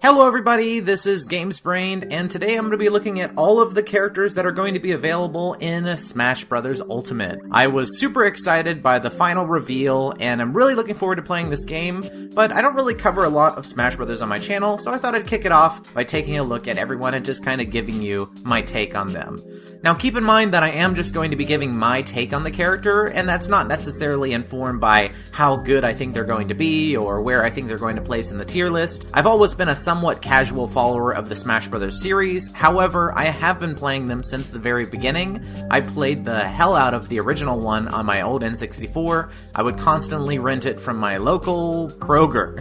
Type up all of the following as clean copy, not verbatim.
Hello everybody, this is GamesBrained, and today I'm going to be looking at all of the characters that are going to be available in Smash Bros. Ultimate. I was super excited by the final reveal, and I'm really looking forward to playing this game, but I don't really cover a lot of Smash Bros. On my channel, so I thought I'd kick it off by taking a look at everyone and just kind of giving you my take on them. Now keep in mind that I am just going to be giving my take on the character, and that's not necessarily informed by how good I think they're going to be, or where I think they're going to place in the tier list. I've always been a somewhat casual follower of the Smash Bros. Series, however, I have been playing them since the very beginning. I played the hell out of the original one on my old N64. I would constantly rent it from my local Kroger.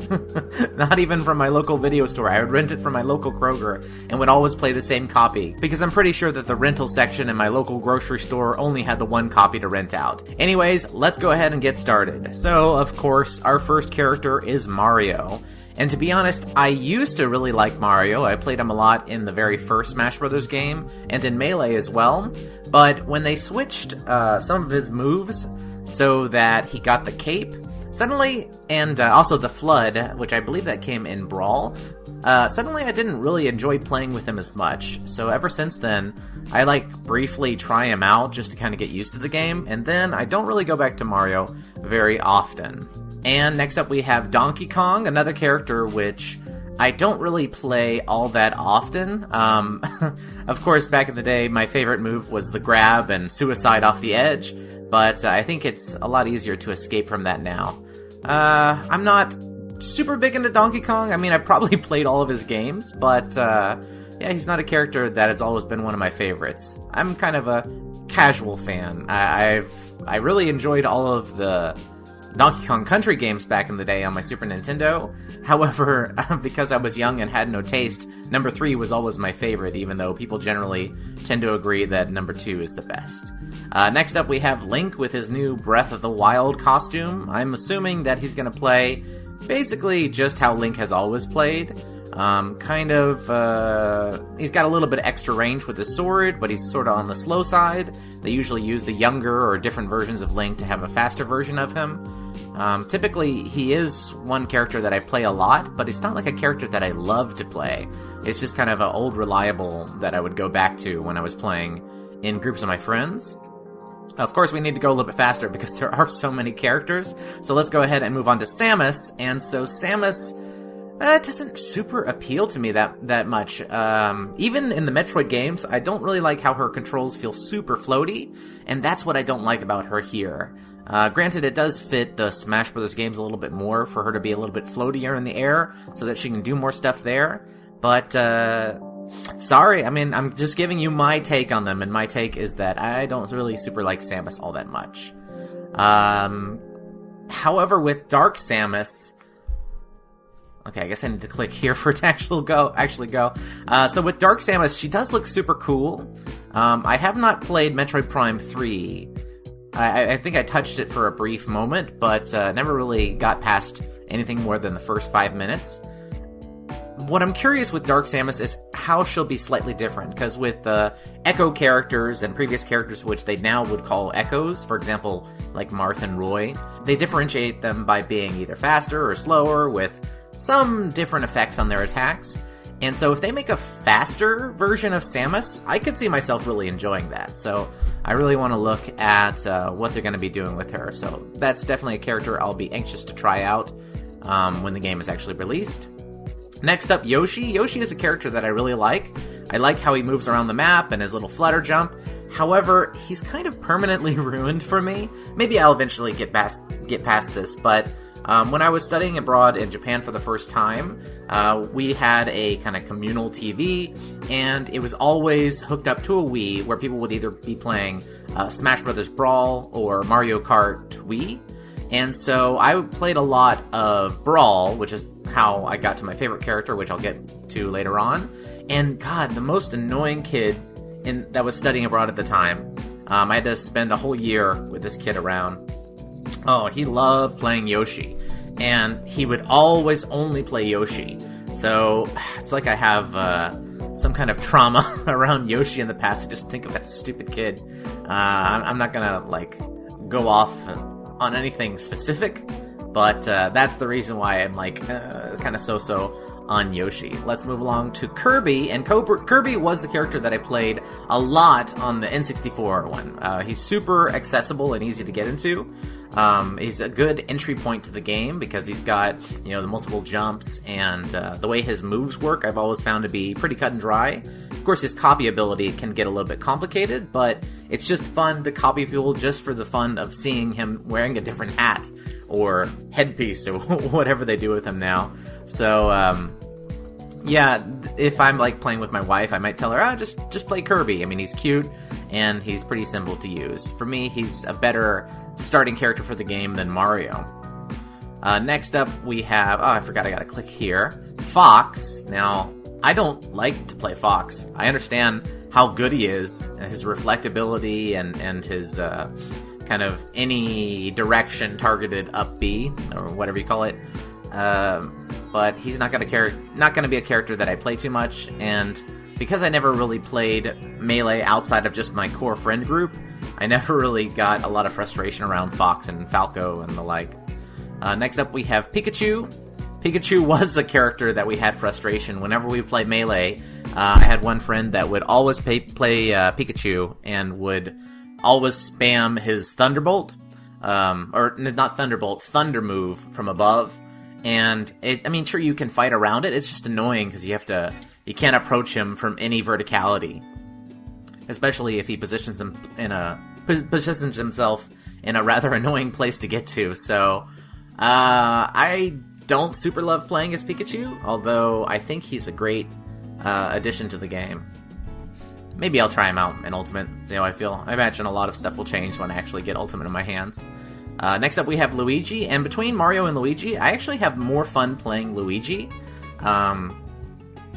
Not even from my local video store, I would rent it from my local Kroger, and would always play the same copy, because I'm pretty sure that the rental section in my local grocery store only had the one copy to rent out. Anyways, let's go ahead and get started. So, of course, our first character is Mario. And to be honest, I used to really like Mario. I played him a lot in the very first Smash Bros. Game, and in Melee as well. But when they switched some of his moves so that he got the cape, suddenly, and also the Flood, which I believe that came in Brawl, suddenly I didn't really enjoy playing with him as much. So ever since then, I briefly try him out just to kind of get used to the game, and then I don't really go back to Mario very often. And next up we have Donkey Kong, another character which I don't really play all that often. Of course, back in the day, my favorite move was the grab and suicide off the edge, but I think it's a lot easier to escape from that now. I'm not super big into Donkey Kong. I mean, I've probably played all of his games, but yeah, he's not a character that has always been one of my favorites. I'm kind of a casual fan. I really enjoyed all of the Donkey Kong Country games back in the day on my Super Nintendo. However, because I was young and had no taste, number 3 was always my favorite, even though people generally tend to agree that number 2 is the best. Next up we have Link with his new Breath of the Wild costume. I'm assuming that he's going to play basically just how Link has always played. He's got a little bit of extra range with his sword, but he's sort of on the slow side. They usually use the younger or different versions of Link to have a faster version of him. Typically, he is one character that I play a lot, but it's not like a character that I love to play. It's just kind of an old reliable that I would go back to when I was playing in groups of my friends. Of course, we need to go a little bit faster because there are so many characters. So let's go ahead and move on to Samus. And so Samus doesn't super appeal to me that much. Even in the Metroid games, I don't really like how her controls feel super floaty, and that's what I don't like about her here. Granted, it does fit the Smash Bros. Games a little bit more for her to be a little bit floatier in the air, so that she can do more stuff there, but sorry, I mean, I'm just giving you my take on them, and my take is that I don't really super like Samus all that much. However, with Dark Samus... Okay, I guess I need to click here for it to actually go. So with Dark Samus, she does look super cool. I have not played Metroid Prime 3. I think I touched it for a brief moment, but never really got past anything more than the first 5 minutes. What I'm curious with Dark Samus is how she'll be slightly different, because with Echo characters and previous characters which they now would call Echoes, for example, like Marth and Roy, they differentiate them by being either faster or slower, with some different effects on their attacks. And so if they make a faster version of Samus, I could see myself really enjoying that. So I really want to look at what they're going to be doing with her. So that's definitely a character I'll be anxious to try out when the game is actually released. Next up, Yoshi. Yoshi is a character that I really like. I like how he moves around the map and his little flutter jump. However, he's kind of permanently ruined for me. Maybe I'll eventually get past this, but when I was studying abroad in Japan for the first time, we had a kind of communal TV, and it was always hooked up to a Wii, where people would either be playing Smash Bros. Brawl or Mario Kart Wii. And so I played a lot of Brawl, which is how I got to my favorite character, which I'll get to later on. And God, the most annoying kid that was studying abroad at the time. I had to spend a whole year with this kid around. Oh, he loved playing Yoshi, and he would always only play Yoshi. So it's like I have some kind of trauma around Yoshi in the past. I just think of that stupid kid. I'm not gonna go off on anything specific, but that's the reason why I'm kind of so-so on Yoshi. Let's move along to Kirby, and Kirby was the character that I played a lot on the N64 one. He's super accessible and easy to get into. He's a good entry point to the game because he's got, the multiple jumps, and the way his moves work I've always found to be pretty cut and dry. Of course, his copy ability can get a little bit complicated, but it's just fun to copy people just for the fun of seeing him wearing a different hat or headpiece or whatever they do with him now. So, if I'm like playing with my wife, I might tell her, just play Kirby. I mean, he's cute and he's pretty simple to use. For me, he's a better starting character for the game than Mario. Next up, we have, I forgot I gotta click here, Fox. Now, I don't like to play Fox. I understand how good he is, his reflectability and his kind of any direction targeted up B, or whatever you call it. But he's not going to be a character that I play too much, and because I never really played Melee outside of just my core friend group, I never really got a lot of frustration around Fox and Falco and the like. Next up, we have Pikachu. Pikachu was a character that we had frustration whenever we played Melee. I had one friend that would always play Pikachu and would always spam his Thunderbolt, or not Thunderbolt, Thunder move from above. And sure, you can fight around it. It's just annoying because you can't approach him from any verticality, especially if he positions himself in a rather annoying place to get to. So, I don't super love playing as Pikachu, although I think he's a great addition to the game. Maybe I'll try him out in Ultimate, see how I feel. I imagine a lot of stuff will change when I actually get Ultimate in my hands. Next up we have Luigi, and between Mario and Luigi, I actually have more fun playing Luigi.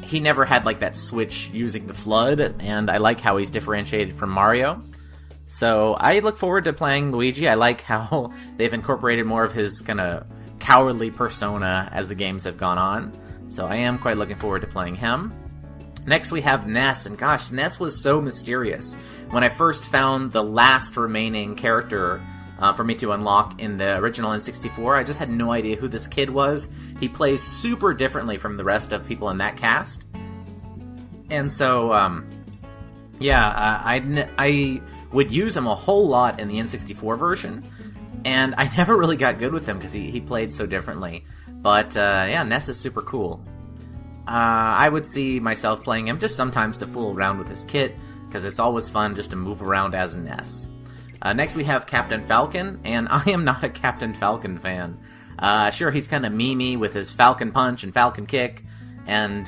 He never had like that switch using the FLUDD, and I like how he's differentiated from Mario. So I look forward to playing Luigi. I like how they've incorporated more of his kind of cowardly persona as the games have gone on. So I am quite looking forward to playing him. Next we have Ness, and gosh, Ness was so mysterious. When I first found the last remaining character for me to unlock in the original N64, I just had no idea who this kid was. He plays super differently from the rest of people in that cast. And so, I would use him a whole lot in the N64 version, and I never really got good with him because he played so differently. But, Ness is super cool. I would see myself playing him just sometimes to fool around with his kit, because it's always fun just to move around as Ness. Next we have Captain Falcon, and I am not a Captain Falcon fan. Sure, he's kind of memey with his Falcon Punch and Falcon Kick, and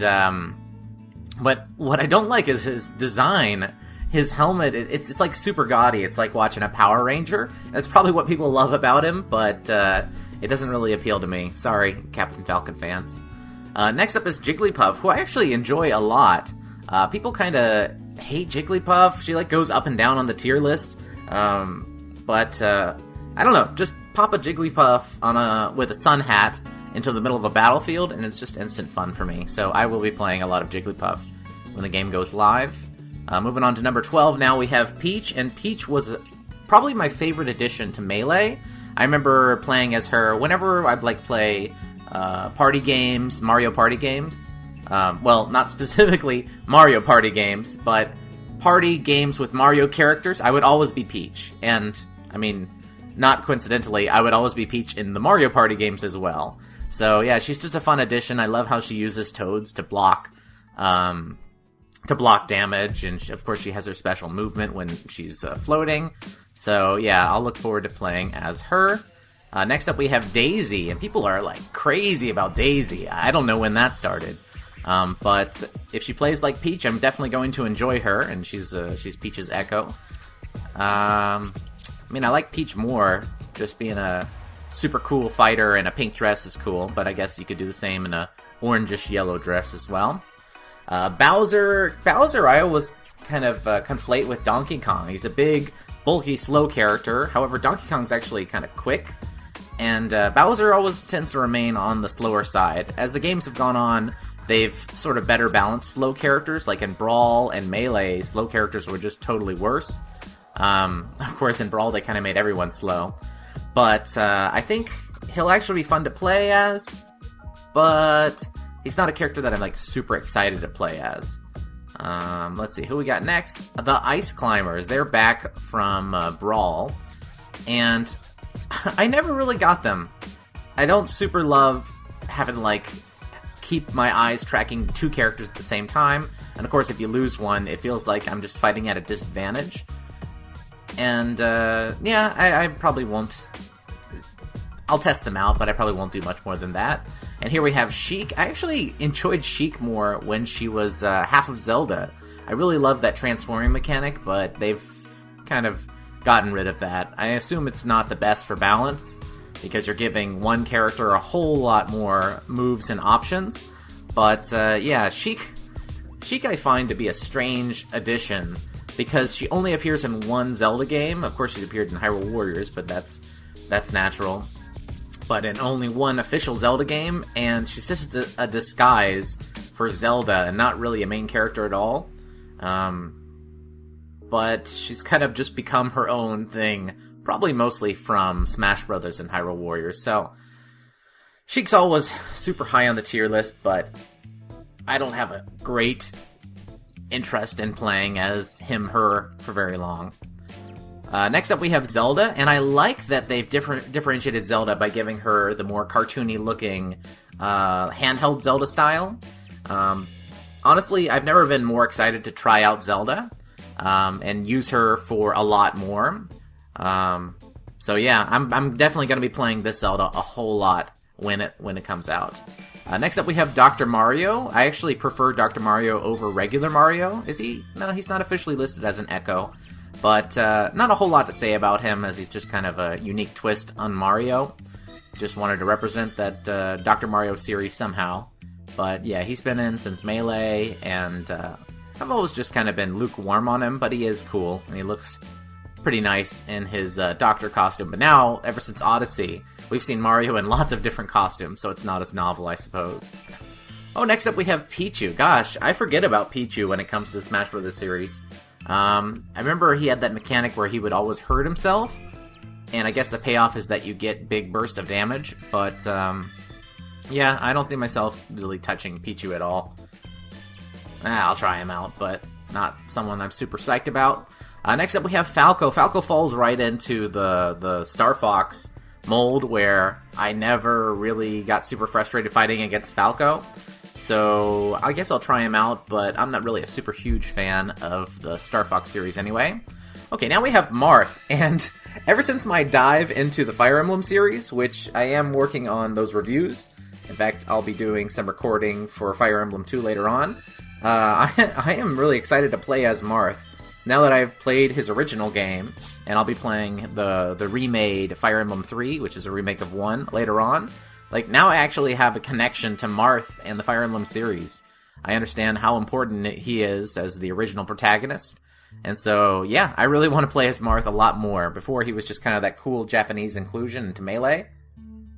but what I don't like is his design. His helmet, it's like super gaudy. It's like watching a Power Ranger. That's probably what people love about him, but it doesn't really appeal to me. Sorry, Captain Falcon fans. Next up is Jigglypuff, who I actually enjoy a lot. People kind of hate Jigglypuff. She like goes up and down on the tier list. But I don't know. Just pop a Jigglypuff with a sun hat into the middle of a battlefield, and it's just instant fun for me. So I will be playing a lot of Jigglypuff when the game goes live. Moving on to number 12, now we have Peach, and Peach was probably my favorite addition to Melee. I remember playing as her whenever I'd play party games, Mario Party games. Well, not specifically Mario Party games, but party games with Mario characters. I would always be Peach. And, not coincidentally, I would always be Peach in the Mario Party games as well. So, yeah, she's just a fun addition. I love how she uses Toads to block damage, and of course she has her special movement when she's floating. So, yeah, I'll look forward to playing as her. Next up we have Daisy, and people are like crazy about Daisy. I don't know when that started. But if she plays like Peach, I'm definitely going to enjoy her, and she's Peach's echo. I like Peach more. Just being a super cool fighter in a pink dress is cool, but I guess you could do the same in a orangish yellow dress as well. Bowser, I always kind of conflate with Donkey Kong. He's a big, bulky, slow character. However, Donkey Kong's actually kind of quick. And Bowser always tends to remain on the slower side. As the games have gone on, they've sort of better balanced slow characters. Like in Brawl and Melee, slow characters were just totally worse. Of course, in Brawl, they kind of made everyone slow. But I think he'll actually be fun to play as. But he's not a character that I'm like super excited to play as. Let's see who we got next. The Ice Climbers. They're back from Brawl, and I never really got them. I don't super love having like keep my eyes tracking two characters at the same time, and of course if you lose one, it feels like I'm just fighting at a disadvantage. And yeah, I probably won't. I'll test them out, but I probably won't do much more than that. And here we have Sheik. I actually enjoyed Sheik more when she was half of Zelda. I really love that transforming mechanic, but they've kind of gotten rid of that. I assume it's not the best for balance, because you're giving one character a whole lot more moves and options. But yeah, Sheik I find to be a strange addition, because she only appears in one Zelda game. Of course, she's appeared in Hyrule Warriors, but that's natural. But in only one official Zelda game, and she's just a disguise for Zelda, and not really a main character at all. But she's kind of just become her own thing, probably mostly from Smash Brothers and Hyrule Warriors. So, Sheik's always super high on the tier list, but I don't have a great interest in playing as her for very long. Next up we have Zelda, and I like that they've differentiated Zelda by giving her the more cartoony-looking handheld Zelda style. Honestly, I've never been more excited to try out Zelda and use her for a lot more. So yeah, I'm definitely going to be playing this Zelda a whole lot when it comes out. Next up we have Dr. Mario. I actually prefer Dr. Mario over regular Mario. Is he? No, he's not officially listed as an Echo. But not a whole lot to say about him, as he's just kind of a unique twist on Mario. Just wanted to represent that Dr. Mario series somehow. But yeah, he's been in since Melee, and I've always just kind of been lukewarm on him, but he is cool, and he looks pretty nice in his doctor costume. But now, ever since Odyssey, we've seen Mario in lots of different costumes, so it's not as novel, I suppose. Oh, next up we have Pichu. Gosh, I forget about Pichu when it comes to the Smash Bros. Series. I remember he had that mechanic where he would always hurt himself, and I guess the payoff is that you get big bursts of damage, but yeah, I don't see myself really touching Pichu at all. I'll try him out, but not someone I'm super psyched about. Next up we have Falco. Falco falls right into the Star Fox mold, where I never really got super frustrated fighting against Falco. So I guess I'll try him out, but I'm not really a super huge fan of the Star Fox series anyway. Okay, now we have Marth, and ever since my dive into the Fire Emblem series, which I am working on those reviews, in fact, I'll be doing some recording for Fire Emblem 2 later on, I am really excited to play as Marth. Now that I've played his original game, and I'll be playing the remade Fire Emblem 3, which is a remake of 1, later on. Like, now I actually have a connection to Marth and the Fire Emblem series. I understand how important he is as the original protagonist. And so, yeah, I really want to play as Marth a lot more. Before, he was just kind of that cool Japanese inclusion into Melee.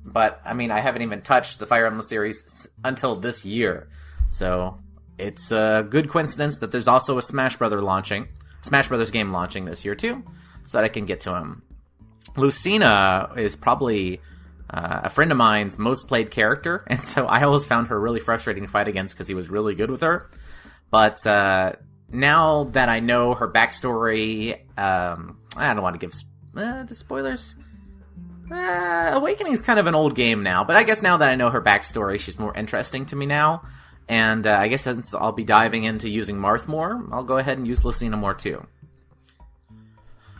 But, I mean, I haven't even touched the Fire Emblem series until this year. So, it's a good coincidence that there's also a Smash Brothers game launching this year, too. So that I can get to him. Lucina is probably a friend of mine's most played character, and so I always found her really frustrating to fight against because he was really good with her. But now that I know her backstory, I don't want to give the spoilers. Awakening is kind of an old game now, but I guess now that I know her backstory, she's more interesting to me now. And I guess since I'll be diving into using Marth more, I'll go ahead and use Lucina more too.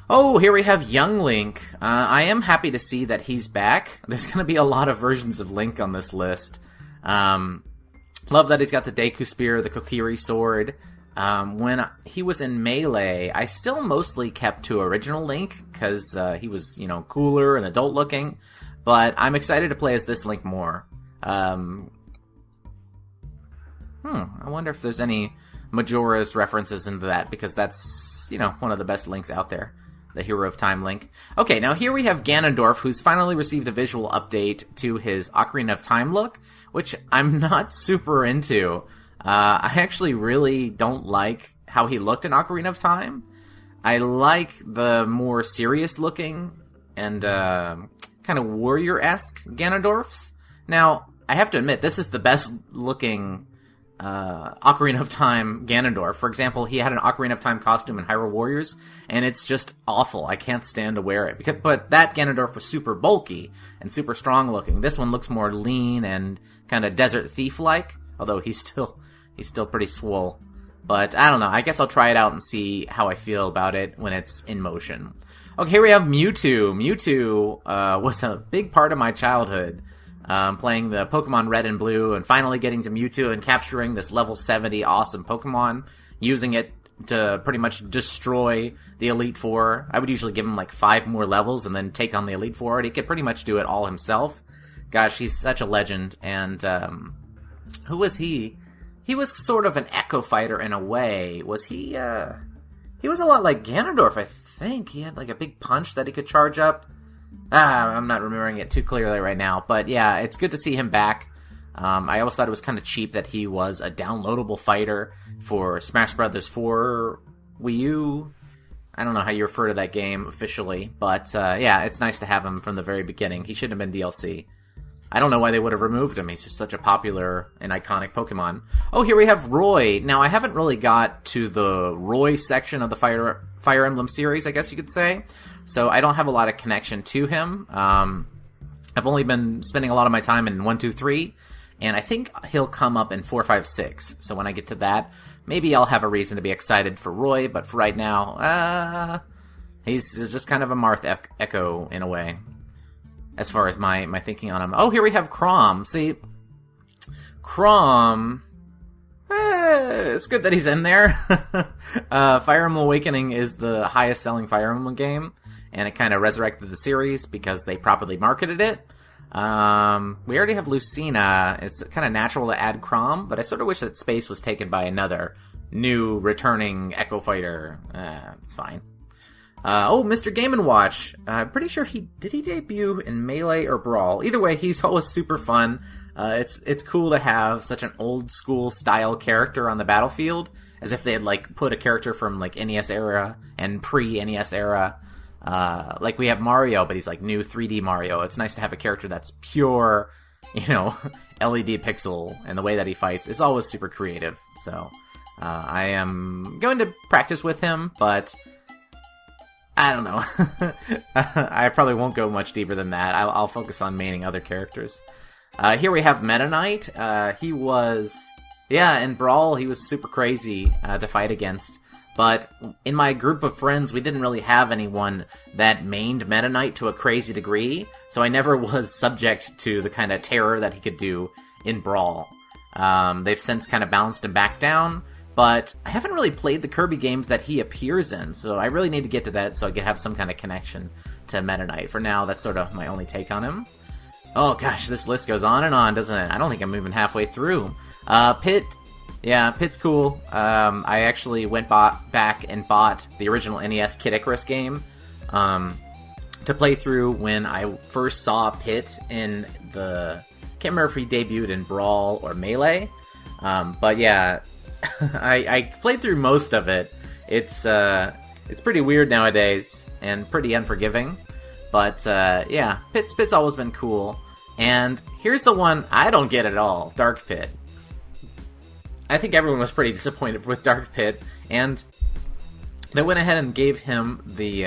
Oh, here we have Young Link. I am happy to see that he's back. There's going to be a lot of versions of Link on this list. Love that he's got the Deku Spear, the Kokiri Sword. When he was in Melee, I still mostly kept to original Link, because he was, cooler and adult-looking. But I'm excited to play as this Link more. I wonder if there's any Majora's references into that, because that's, one of the best Links out there. The Hero of Time Link. Okay, now here we have Ganondorf, who's finally received a visual update to his Ocarina of Time look, which I'm not super into. I actually really don't like how he looked in Ocarina of Time. I like the more serious looking and kind of warrior-esque Ganondorfs. Now, I have to admit, this is the best looking Ocarina of Time Ganondorf. For example, he had an Ocarina of Time costume in Hyrule Warriors, and it's just awful. I can't stand to wear it. But that Ganondorf was super bulky and super strong looking. This one looks more lean and kind of Desert Thief-like, although he's still pretty swole. But I don't know. I guess I'll try it out and see how I feel about it when it's in motion. Okay, here we have Mewtwo. Mewtwo was a big part of my childhood. Playing the Pokemon Red and Blue and finally getting to Mewtwo and capturing this level 70 awesome Pokemon, using it to pretty much destroy the Elite Four. I would usually give him like 5 more levels and then take on the Elite Four, and he could pretty much do it all himself. Gosh, he's such a legend. And who was he? He was sort of an Echo Fighter in a way. Was he? He was a lot like Ganondorf, I think. He had like a big punch that he could charge up. I'm not remembering it too clearly right now, but yeah, it's good to see him back. I always thought it was kind of cheap that he was a downloadable fighter for Smash Bros. 4 Wii U. I don't know how you refer to that game officially, but yeah, it's nice to have him from the very beginning. He shouldn't have been DLC. I don't know why they would have removed him. He's just such a popular and iconic Pokemon. Oh, here we have Roy. Now, I haven't really got to the Roy section of the Fire Emblem series, I guess you could say. So I don't have a lot of connection to him. I've only been spending a lot of my time in 1, 2, 3, and I think he'll come up in 4, 5, 6. So when I get to that, maybe I'll have a reason to be excited for Roy, but for right now, he's just kind of a Marth Echo in a way, as far as my thinking on him. Oh, here we have Chrom. See, Chrom... it's good that he's in there. Fire Emblem Awakening is the highest selling Fire Emblem game, and it kind of resurrected the series because they properly marketed it. We already have Lucina. It's kind of natural to add Chrom, but I sort of wish that space was taken by another new returning Echo Fighter. It's fine. Oh, Mr. Game & Watch. I'm pretty sure he debut in Melee or Brawl? Either way, he's always super fun. It's cool to have such an old school style character on the battlefield, as if they had like put a character from like NES era and pre-NES era. Like we have Mario, but he's like new 3D Mario. It's nice to have a character that's pure, LED pixel, and the way that he fights is always super creative. So I am going to practice with him, but I don't know. I probably won't go much deeper than that. I'll focus on maining other characters. Here we have Meta Knight. He was, in Brawl, he was super crazy to fight against. But in my group of friends, we didn't really have anyone that mained Meta Knight to a crazy degree, so I never was subject to the kind of terror that he could do in Brawl. They've since kind of balanced him back down, but I haven't really played the Kirby games that he appears in, so I really need to get to that so I can have some kind of connection to Meta Knight. For now, that's sort of my only take on him. Oh gosh, this list goes on and on, doesn't it? I don't think I'm even halfway through. Pit. Yeah, Pit's cool. I actually went back and bought the original NES Kid Icarus game to play through when I first saw Pit in the... Can't remember if he debuted in Brawl or Melee. But yeah, I played through most of it. It's pretty weird nowadays and pretty unforgiving. But yeah, Pit's always been cool. And here's the one I don't get at all, Dark Pit. I think everyone was pretty disappointed with Dark Pit, and they went ahead and gave him the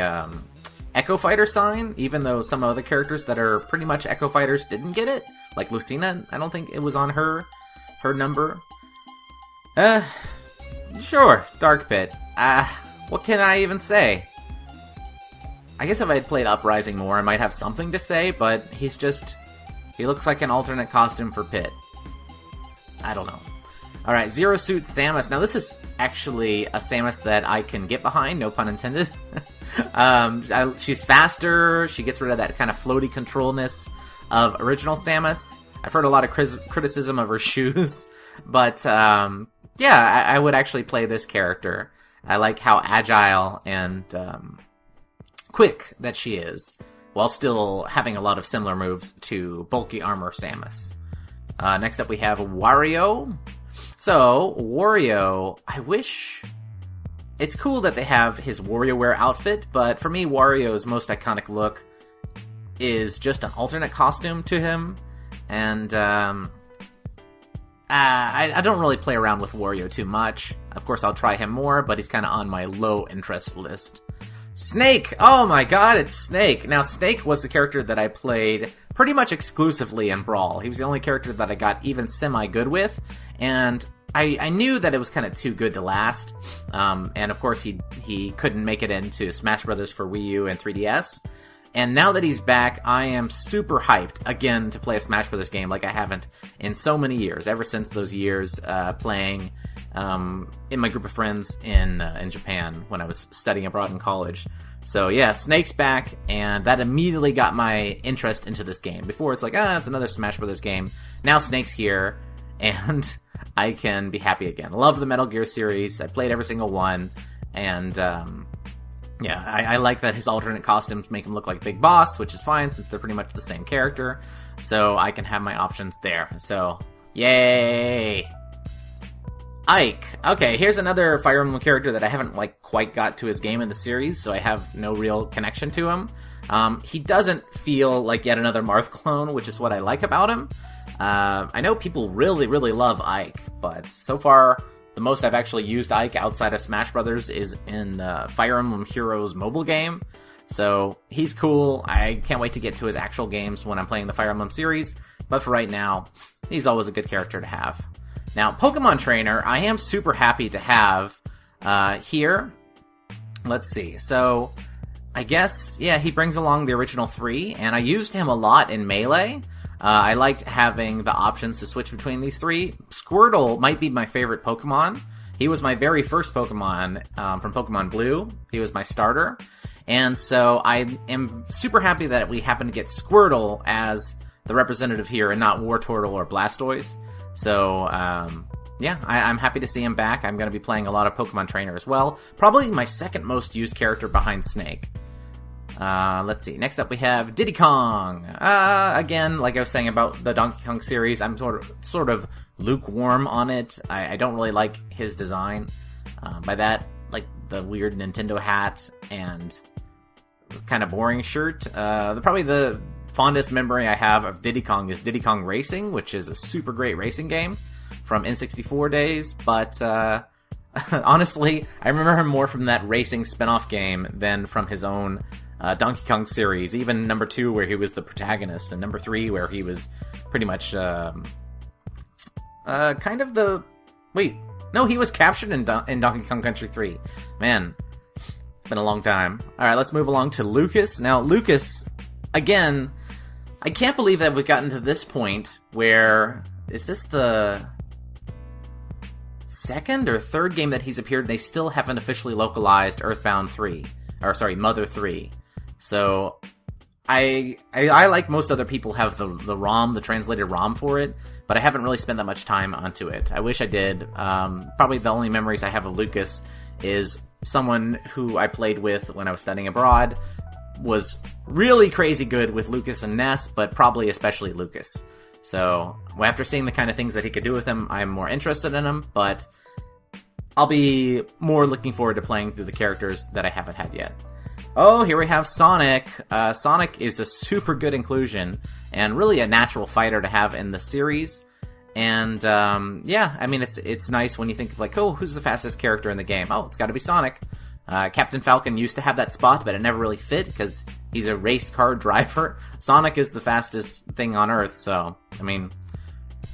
Echo Fighter sign, even though some other characters that are pretty much Echo Fighters didn't get it. Like Lucina, I don't think it was on her number. Sure, Dark Pit. What can I even say? I guess if I had played Uprising more, I might have something to say, but he looks like an alternate costume for Pit. I don't know. Alright, Zero Suit Samus. Now this is actually a Samus that I can get behind, no pun intended. She's faster, she gets rid of that kind of floaty controlness of original Samus. I've heard a lot of criticism of her shoes, but yeah, I would actually play this character. I like how agile and quick that she is, while still having a lot of similar moves to bulky armor Samus. Next up we have Wario. So, Wario, I wish... It's cool that they have his WarioWare outfit, but for me, Wario's most iconic look is just an alternate costume to him. and I don't really play around with Wario too much. Of course, I'll try him more, but he's kind of on my low interest list. Snake! Oh my god, it's Snake! Now, Snake was the character that I played pretty much exclusively in Brawl. He was the only character that I got even semi-good with, and I knew that it was kind of too good to last. And of course, he couldn't make it into Smash Bros. For Wii U and 3DS. And now that he's back, I am super hyped, again, to play a Smash Bros. Game like I haven't in so many years, ever since those years playing in my group of friends in Japan when I was studying abroad in college. So yeah, Snake's back, and that immediately got my interest into this game. Before, it's like, it's another Smash Bros. Game. Now Snake's here, and I can be happy again. Love the Metal Gear series. I played every single one, and yeah, I like that his alternate costumes make him look like Big Boss, which is fine since they're pretty much the same character. So I can have my options there. So, yay! Ike. Okay, here's another Fire Emblem character that I haven't quite got to his game in the series, so I have no real connection to him. He doesn't feel like yet another Marth clone, which is what I like about him. I know people really, really love Ike, but so far, the most I've actually used Ike outside of Smash Brothers is in Fire Emblem Heroes mobile game. So he's cool. I can't wait to get to his actual games when I'm playing the Fire Emblem series. But for right now, he's always a good character to have. Now, Pokemon Trainer, I am super happy to have here. Let's see. So I guess, yeah, he brings along the original 3, and I used him a lot in Melee. I liked having the options to switch between these 3. Squirtle might be my favorite Pokemon. He was my very first Pokemon from Pokemon Blue. He was my starter. And so I am super happy that we happen to get Squirtle as the representative here and not Wartortle or Blastoise. So, yeah, I'm happy to see him back. I'm going to be playing a lot of Pokemon Trainer as well. Probably my second most used character behind Snake. Let's see. Next up we have Diddy Kong. Again, like I was saying about the Donkey Kong series, I'm sort of lukewarm on it. I don't really like his design. By that, like the weird Nintendo hat and kind of boring shirt. Probably the fondest memory I have of Diddy Kong is Diddy Kong Racing, which is a super great racing game from N64 days, but honestly, I remember him more from that racing spin-off game than from his own Donkey Kong series, even number 2 where he was the protagonist, and number 3 where he was pretty much kind of the... Wait, no, he was captured in Donkey Kong Country 3. Man, it's been a long time. Alright, let's move along to Lucas. Now, Lucas, again, I can't believe that we've gotten to this point where... Is this the second or third game that he's appeared, and they still haven't officially localized Earthbound 3. Or, sorry, Mother 3. So, I like most other people, have the ROM, the translated ROM for it, but I haven't really spent that much time onto it. I wish I did. Probably the only memories I have of Lucas is someone who I played with when I was studying abroad was really crazy good with Lucas and Ness, but probably especially Lucas. So, after seeing the kind of things that he could do with him, I'm more interested in him, but I'll be more looking forward to playing through the characters that I haven't had yet. Oh, here we have Sonic. Sonic is a super good inclusion, and really a natural fighter to have in the series. And, yeah, I mean, it's nice when you think of, like, oh, who's the fastest character in the game? Oh, it's gotta be Sonic. Captain Falcon used to have that spot, but it never really fit, because he's a race car driver. Sonic is the fastest thing on Earth, so, I mean,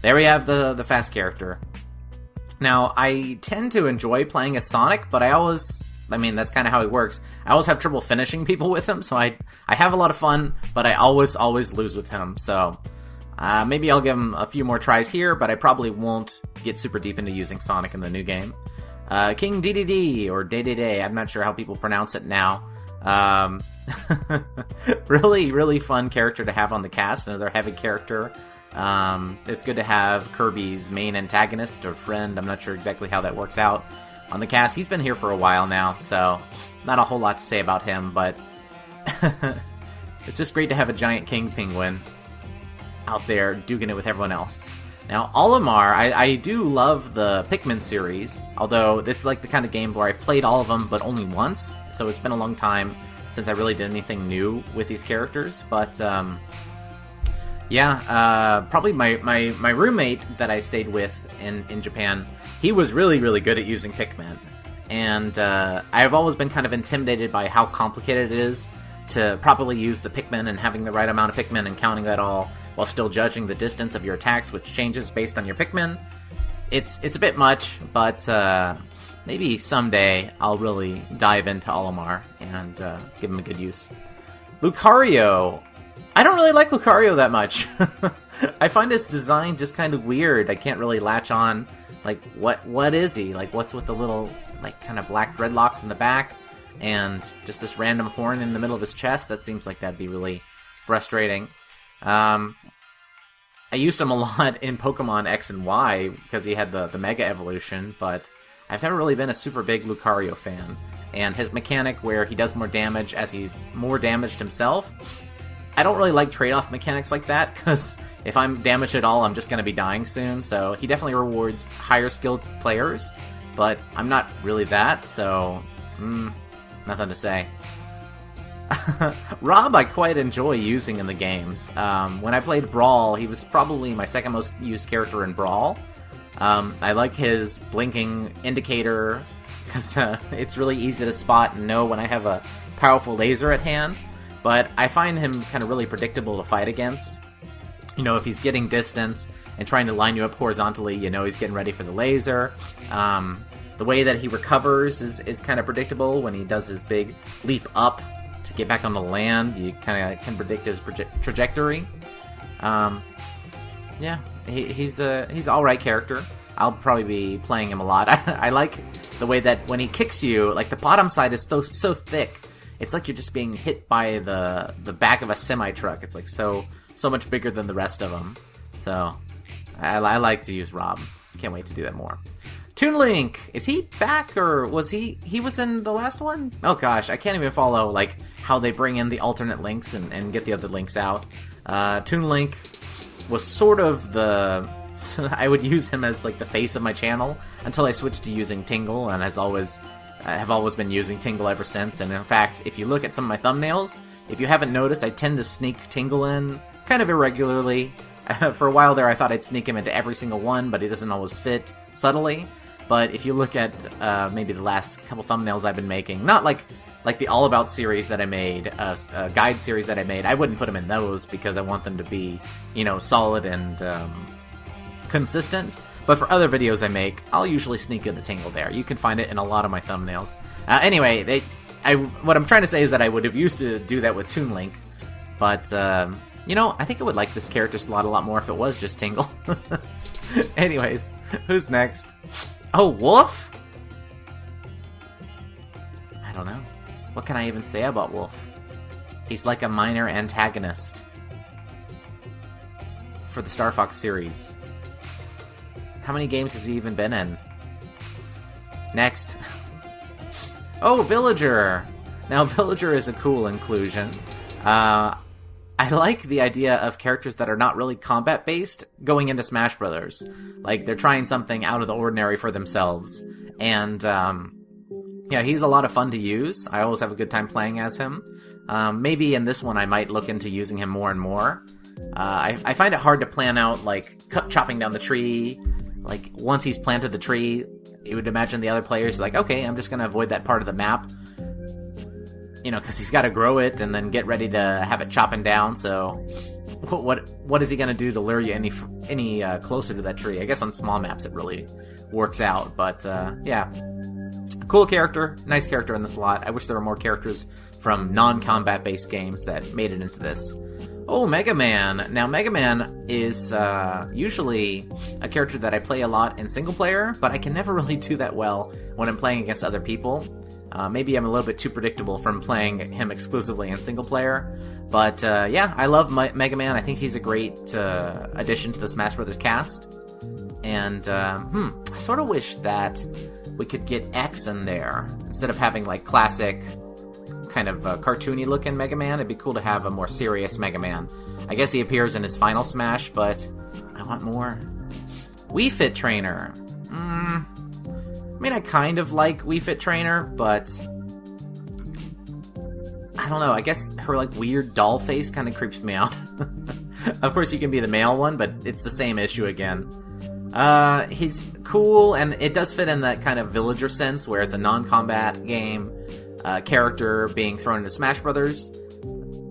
there we have the fast character. Now, I tend to enjoy playing as Sonic, but I mean, that's kind of how he works. I always have trouble finishing people with him, so I have a lot of fun, but I always lose with him, so maybe I'll give him a few more tries here, but I probably won't get super deep into using Sonic in the new game. King Dedede, or Dedede, I'm not sure how people pronounce it now. Really, really fun character to have on the cast, another heavy character. It's good to have Kirby's main antagonist or friend, I'm not sure exactly how that works out, on the cast. He's been here for a while now, so not a whole lot to say about him, but it's just great to have a giant king penguin out there duking it with everyone else. Now, Olimar, I do love the Pikmin series, although it's like the kind of game where I've played all of them, but only once, so it's been a long time since I really did anything new with these characters, but Yeah, probably my roommate that I stayed with in Japan, he was really, really good at using Pikmin. And I've always been kind of intimidated by how complicated it is to properly use the Pikmin and having the right amount of Pikmin and counting that all while still judging the distance of your attacks, which changes based on your Pikmin. It's a bit much, but maybe someday I'll really dive into Olimar and give him a good use. Lucario. I don't really like Lucario that much. I find his design just kind of weird. I can't really latch on. Like, what is he? Like, what's with the little, like, kind of black dreadlocks in the back? And just this random horn in the middle of his chest? That seems like that'd be really frustrating. I used him a lot in Pokemon X and Y because he had the Mega Evolution, but I've never really been a super big Lucario fan. And his mechanic where he does more damage as he's more damaged himself, I don't really like trade-off mechanics like that, because if I'm damaged at all, I'm just going to be dying soon, so he definitely rewards higher-skilled players, but I'm not really that, so, nothing to say. Rob I quite enjoy using in the games. When I played Brawl, he was probably my second most used character in Brawl. I like his blinking indicator, because it's really easy to spot and know when I have a powerful laser at hand. But I find him kind of really predictable to fight against. You know, if he's getting distance and trying to line you up horizontally, you know he's getting ready for the laser. The way that he recovers is kind of predictable. When he does his big leap up to get back on the land, you kind of can predict his trajectory. Yeah, he's an alright character. I'll probably be playing him a lot. I like the way that when he kicks you, like the bottom side is so thick. It's like you're just being hit by the back of a semi-truck. It's like so much bigger than the rest of them. So, I like to use Rob. Can't wait to do that more. Toon Link! Is he back, or was he was in the last one? Oh gosh, I can't even follow, like, how they bring in the alternate links and get the other links out. Toon Link was sort of I would use him as, like, the face of my channel until I switched to using Tingle, and I have always been using Tingle ever since, and in fact, if you look at some of my thumbnails, if you haven't noticed, I tend to sneak Tingle in kind of irregularly. For a while there, I thought I'd sneak him into every single one, but he doesn't always fit subtly. But if you look at maybe the last couple thumbnails I've been making, not like the All About series that I made, a guide series that I made, I wouldn't put them in those because I want them to be, you know, solid and consistent. But for other videos I make, I'll usually sneak in the Tingle there. You can find it in a lot of my thumbnails. Anyway, what I'm trying to say is that I would have used to do that with Toon Link, but, you know, I think I would like this character slot a lot more if it was just Tingle. Anyways, who's next? Oh, Wolf? I don't know. What can I even say about Wolf? He's like a minor antagonist for the Star Fox series. How many games has he even been in? Next. Oh, Villager! Now, Villager is a cool inclusion. I like the idea of characters that are not really combat-based going into Smash Brothers. Like, they're trying something out of the ordinary for themselves. And, yeah, he's a lot of fun to use. I always have a good time playing as him. Maybe in this one I might look into using him more and more. I find it hard to plan out, like, chopping down the tree. Like, once he's planted the tree, you would imagine the other players are like, okay, I'm just going to avoid that part of the map. You know, because he's got to grow it and then get ready to have it chopping down, so what is he going to do to lure you any closer to that tree? I guess on small maps it really works out, but yeah. Cool character, nice character in the slot. I wish there were more characters from non-combat based games that made it into this. Oh, Mega Man. Now, Mega Man is usually a character that I play a lot in single player, but I can never really do that well when I'm playing against other people. Maybe I'm a little bit too predictable from playing him exclusively in single player. But yeah, I love Mega Man. I think he's a great addition to the Smash Brothers cast. And I sort of wish that we could get X in there instead of having like classic kind of cartoony looking Mega Man. It'd be cool to have a more serious Mega Man. I guess he appears in his final Smash, but I want more. Wii Fit Trainer. I mean, I kind of like Wii Fit Trainer, but I don't know. I guess her like weird doll face kind of creeps me out. Of course, you can be the male one, but it's the same issue again. He's cool, and it does fit in that kind of villager sense, where it's a non-combat game, character being thrown into Smash Brothers.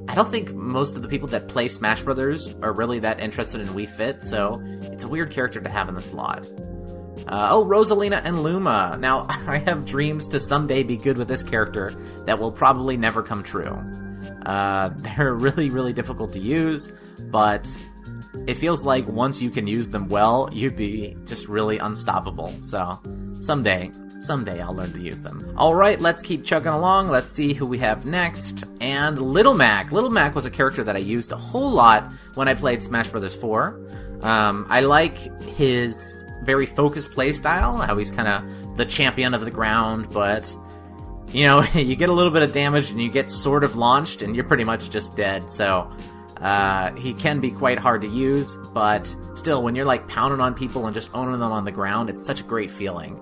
I don't think most of the people that play Smash Brothers are really that interested in Wii Fit, so it's a weird character to have in the slot. Rosalina and Luma. Now, I have dreams to someday be good with this character that will probably never come true. They're really, really difficult to use, but it feels like once you can use them well, you'd be just really unstoppable. So, someday I'll learn to use them. Alright, let's keep chugging along. Let's see who we have next. And Little Mac. Little Mac was a character that I used a whole lot when I played Smash Bros. 4. I like his very focused playstyle, how he's kind of the champion of the ground, but, you know, you get a little bit of damage and you get sort of launched and you're pretty much just dead, so he can be quite hard to use, but still, when you're like pounding on people and just owning them on the ground, it's such a great feeling.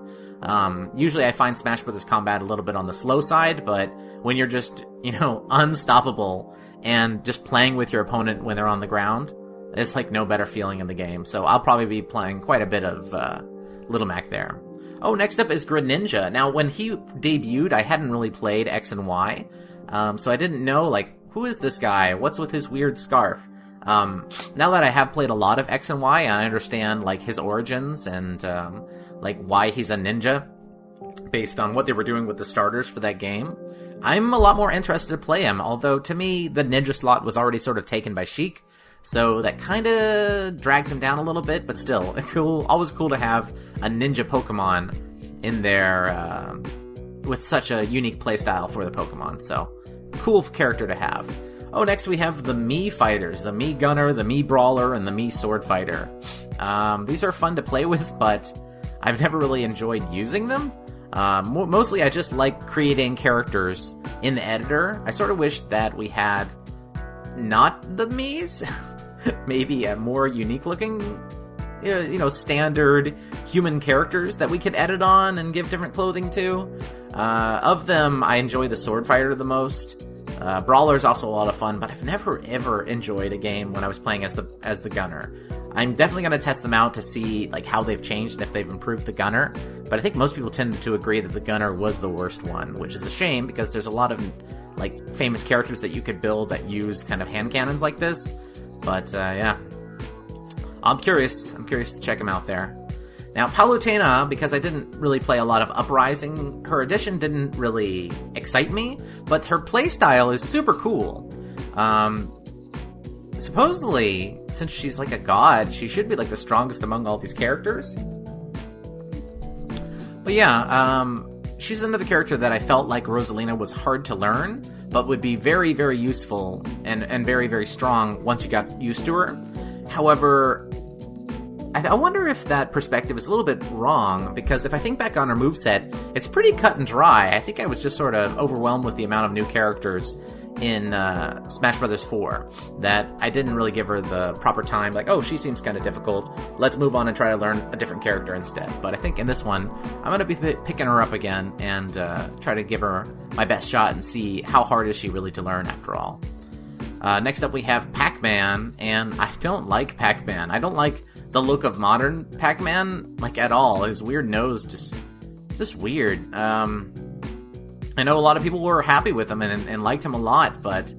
Usually I find Smash Bros. Combat a little bit on the slow side, but when you're just, you know, unstoppable and just playing with your opponent when they're on the ground, there's like no better feeling in the game. So I'll probably be playing quite a bit of Little Mac there. Oh, next up is Greninja. Now, when he debuted, I hadn't really played X and Y, so I didn't know, like, who is this guy? What's with his weird scarf? Now that I have played a lot of X and Y, and I understand, like, his origins and, like, why he's a ninja, based on what they were doing with the starters for that game, I'm a lot more interested to play him, although to me, the ninja slot was already sort of taken by Sheik, so that kind of drags him down a little bit, but still, always cool to have a ninja Pokemon in there, with such a unique playstyle for the Pokemon, so cool character to have. Oh, next we have the Mii fighters, the Mii Gunner, the Mii Brawler, and the Mii Sword Fighter. These are fun to play with, but I've never really enjoyed using them. Mostly I just like creating characters in the editor. I sort of wish that we had not the Miis, maybe a more unique looking, you know, standard human characters that we could edit on and give different clothing to. Of them, I enjoy the Sword Fighter the most. Brawler's also a lot of fun, but I've never ever enjoyed a game when I was playing as the Gunner. I'm definitely going to test them out to see like how they've changed and if they've improved the Gunner, but I think most people tend to agree that the Gunner was the worst one, which is a shame because there's a lot of like famous characters that you could build that use kind of hand cannons like this, but yeah. I'm curious to check them out there. Now, Palutena, because I didn't really play a lot of Uprising, her addition didn't really excite me, but her playstyle is super cool. Supposedly, since she's like a god, she should be like the strongest among all these characters. But yeah, she's another character that I felt like Rosalina was hard to learn, but would be very, very useful and very, very strong once you got used to her. However, I wonder if that perspective is a little bit wrong, because if I think back on her moveset, it's pretty cut and dry. I think I was just sort of overwhelmed with the amount of new characters in Smash Bros. 4 that I didn't really give her the proper time. Like, oh, she seems kind of difficult. Let's move on and try to learn a different character instead. But I think in this one, I'm going to be picking her up again and try to give her my best shot and see how hard is she really to learn after all. Next up we have Pac-Man, and I don't like Pac-Man. I don't like the look of modern Pac-Man, like, at all. His weird nose, just weird. I know a lot of people were happy with him and liked him a lot, but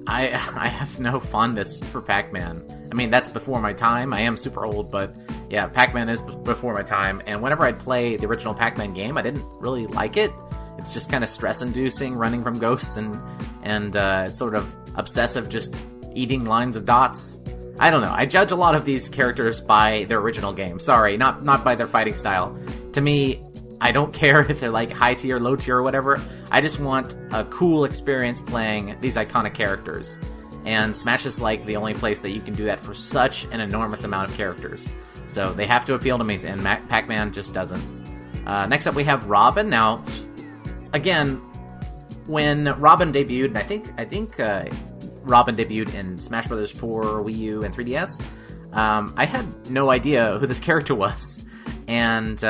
I have no fondness for Pac-Man. I mean, that's before my time. I am super old, but yeah, Pac-Man is before my time, and whenever I'd play the original Pac-Man game, I didn't really like it. It's just kind of stress-inducing, running from ghosts, and it's sort of obsessive, just eating lines of dots. I don't know. I judge a lot of these characters by their original game. Sorry, not by their fighting style. To me, I don't care if they're like high tier, low tier, or whatever. I just want a cool experience playing these iconic characters. And Smash is like the only place that you can do that for such an enormous amount of characters. So they have to appeal to me, and Pac-Man just doesn't. Next up we have Robin. Now, again, when Robin debuted, and I think Robin debuted in Smash Bros. 4, Wii U, and 3DS, I had no idea who this character was. And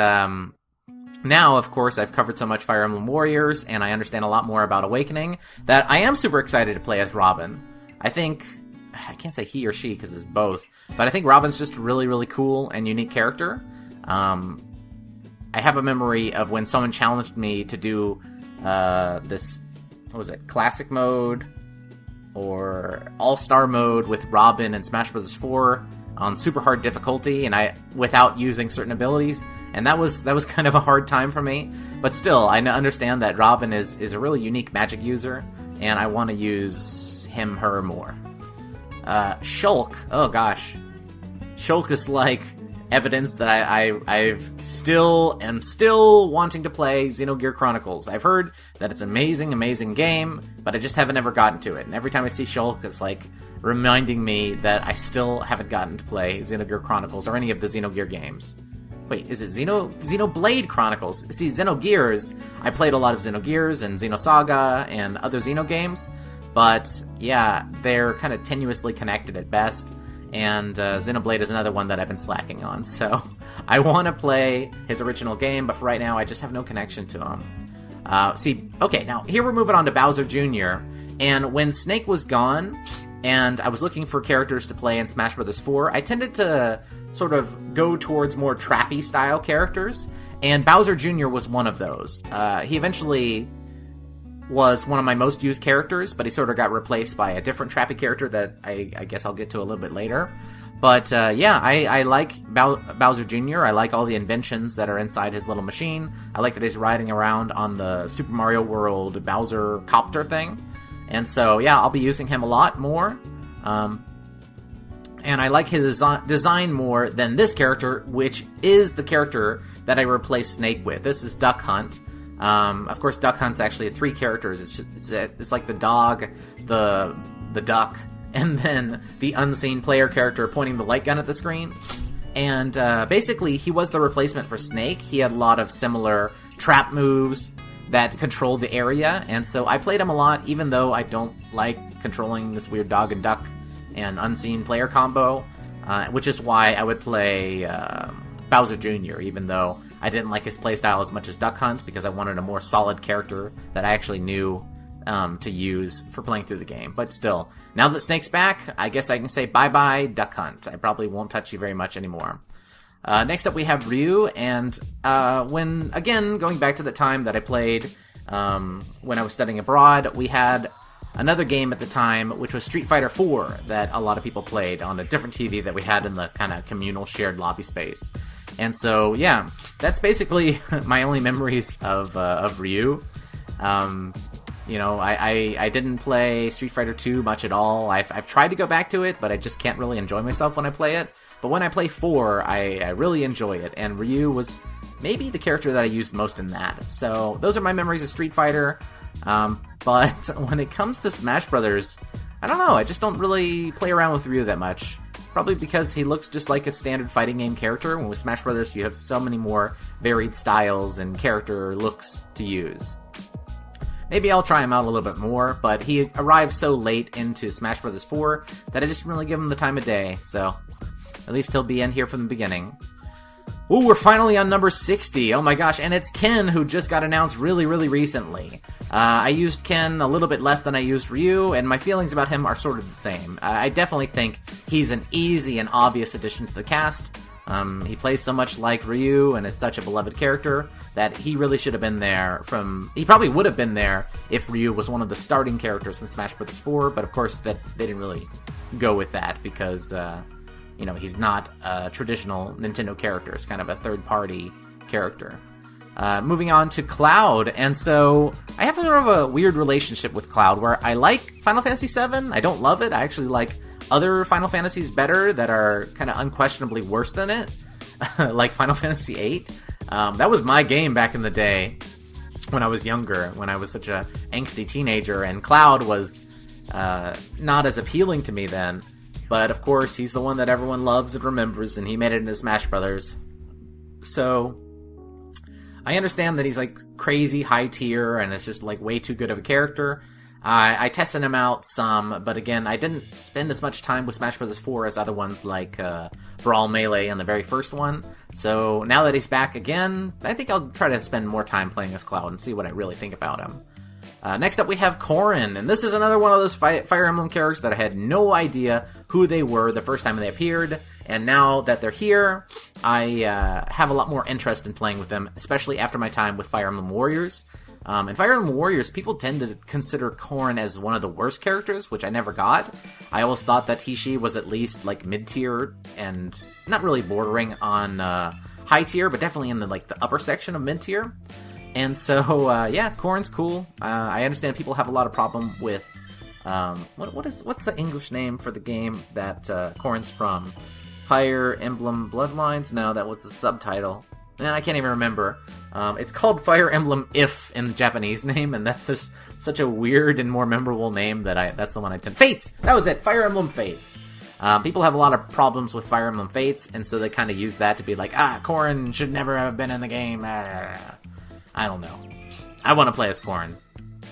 now, of course, I've covered so much Fire Emblem Warriors, and I understand a lot more about Awakening, that I am super excited to play as Robin. I think I can't say he or she because it's both, but I think Robin's just a really, really cool and unique character. I have a memory of when someone challenged me to do this, what was it, Classic Mode or All-Star Mode with Robin in Smash Bros. 4 on super hard difficulty, and without using certain abilities, and that was kind of a hard time for me. But still, I understand that Robin is a really unique magic user, and I want to use him, her more. Shulk, oh gosh. Shulk is like evidence that I've still wanting to play Xenogear Chronicles. I've heard that it's an amazing game, but I just haven't ever gotten to it. And every time I see Shulk, it's like reminding me that I still haven't gotten to play Xenogear Chronicles or any of the Xenogear games. Wait, is it Xenoblade Chronicles? See, Xenogears, I played a lot of Xenogears and Xenosaga and other Xeno games, but yeah, they're kind of tenuously connected at best. And Xenoblade is another one that I've been slacking on, so I want to play his original game, but for right now I just have no connection to him. Okay, now here we're moving on to Bowser Jr., and when Snake was gone, and I was looking for characters to play in Smash Bros. 4, I tended to sort of go towards more trappy-style characters, and Bowser Jr. was one of those. He eventually was one of my most used characters, but he sort of got replaced by a different trappy character that I guess I'll get to a little bit later. But yeah, I like Bowser Jr. I like all the inventions that are inside his little machine. I like that he's riding around on the Super Mario World Bowser copter thing. And so, yeah, I'll be using him a lot more. And I like his design more than this character, which is the character that I replaced Snake with. This is Duck Hunt. Of course, Duck Hunt's actually 3 characters. It's like the dog, the duck, and then the unseen player character pointing the light gun at the screen. And basically, he was the replacement for Snake. He had a lot of similar trap moves that controlled the area, and so I played him a lot, even though I don't like controlling this weird dog and duck and unseen player combo, which is why I would play Bowser Jr., even though I didn't like his playstyle as much as Duck Hunt, because I wanted a more solid character that I actually knew to use for playing through the game. But still, now that Snake's back, I guess I can say bye-bye, Duck Hunt. I probably won't touch you very much anymore. Next up we have Ryu, and when, again, going back to the time that I played when I was studying abroad, we had another game at the time, which was Street Fighter 4, that a lot of people played on a different TV that we had in the kind of communal shared lobby space. And so, yeah, that's basically my only memories of Ryu. You know, I didn't play Street Fighter 2 much at all. I've tried to go back to it, but I just can't really enjoy myself when I play it. But when I play 4, I really enjoy it, and Ryu was maybe the character that I used most in that. So those are my memories of Street Fighter. But when it comes to Smash Brothers, I don't know, I just don't really play around with Ryu that much. Probably because he looks just like a standard fighting game character, when with Smash Brothers you have so many more varied styles and character looks to use. Maybe I'll try him out a little bit more, but he arrived so late into Smash Bros. 4 that I just didn't really give him the time of day, so at least he'll be in here from the beginning. Ooh, we're finally on number 60. Oh my gosh, and it's Ken, who just got announced really recently. I used Ken a little bit less than I used Ryu, and my feelings about him are sort of the same. I definitely think he's an easy and obvious addition to the cast. He plays so much like Ryu and is such a beloved character that he really should have been there he probably would have been there if Ryu was one of the starting characters in Smash Bros. 4, but of course that they didn't really go with that because, you know, he's not a traditional Nintendo character. It's kind of a third-party character. Moving on to Cloud, and so I have sort of a weird relationship with Cloud where I like Final Fantasy VII. I don't love it. I actually like other Final Fantasies better that are kind of unquestionably worse than it, like Final Fantasy VIII. That was my game back in the day when I was younger, when I was such a angsty teenager, and Cloud was not as appealing to me then. But of course, he's the one that everyone loves and remembers, and he made it into Smash Brothers. So I understand that he's like crazy high tier and it's just like way too good of a character. I tested him out some, but again, I didn't spend as much time with Smash Bros. 4 as other ones like Brawl Melee and the very first one. So now that he's back again, I think I'll try to spend more time playing as Cloud and see what I really think about him. Next up, we have Corrin, and this is another one of those Fire Emblem characters that I had no idea who they were the first time they appeared, and now that they're here, I have a lot more interest in playing with them, especially after my time with Fire Emblem Warriors. In Fire Emblem Warriors, people tend to consider Corrin as one of the worst characters, which I never got. I always thought that she was at least, like, mid-tier, and not really bordering on high tier, but definitely in the upper section of mid-tier. And so, yeah, Corrin's cool. I understand people have a lot of problem with, what's the English name for the game that Corrin's from? Fire Emblem Bloodlines? No, that was the subtitle. And I can't even remember. It's called Fire Emblem If in the Japanese name, and that's just such a weird and more memorable name that's the one I tend. Fates! That was it! Fire Emblem Fates. People have a lot of problems with Fire Emblem Fates, and so they kind of use that to be like, Corrin should never have been in the game. I don't know. I want to play as Corrin.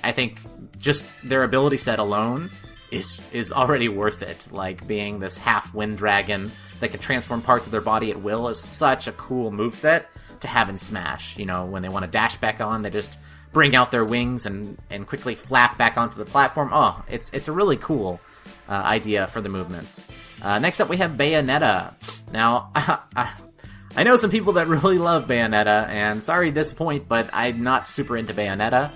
I think just their ability set alone is already worth it. Like, being this half-wind dragon that can transform parts of their body at will is such a cool moveset to have in Smash. You know, when they want to dash back on, they just bring out their wings and quickly flap back onto the platform. Oh, it's a really cool idea for the movements. Next up, we have Bayonetta. Now, I know some people that really love Bayonetta, and sorry to disappoint, but I'm not super into Bayonetta.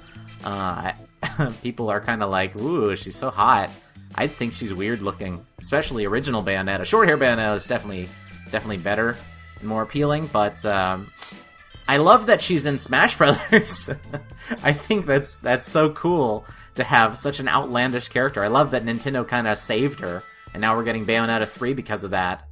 People are kind of like, ooh, she's so hot. I think she's weird looking, especially original Bayonetta. Short hair Bayonetta is definitely better and more appealing, but I love that she's in Smash Brothers. I think that's so cool to have such an outlandish character. I love that Nintendo kind of saved her, and now we're getting Bayonetta 3 because of that.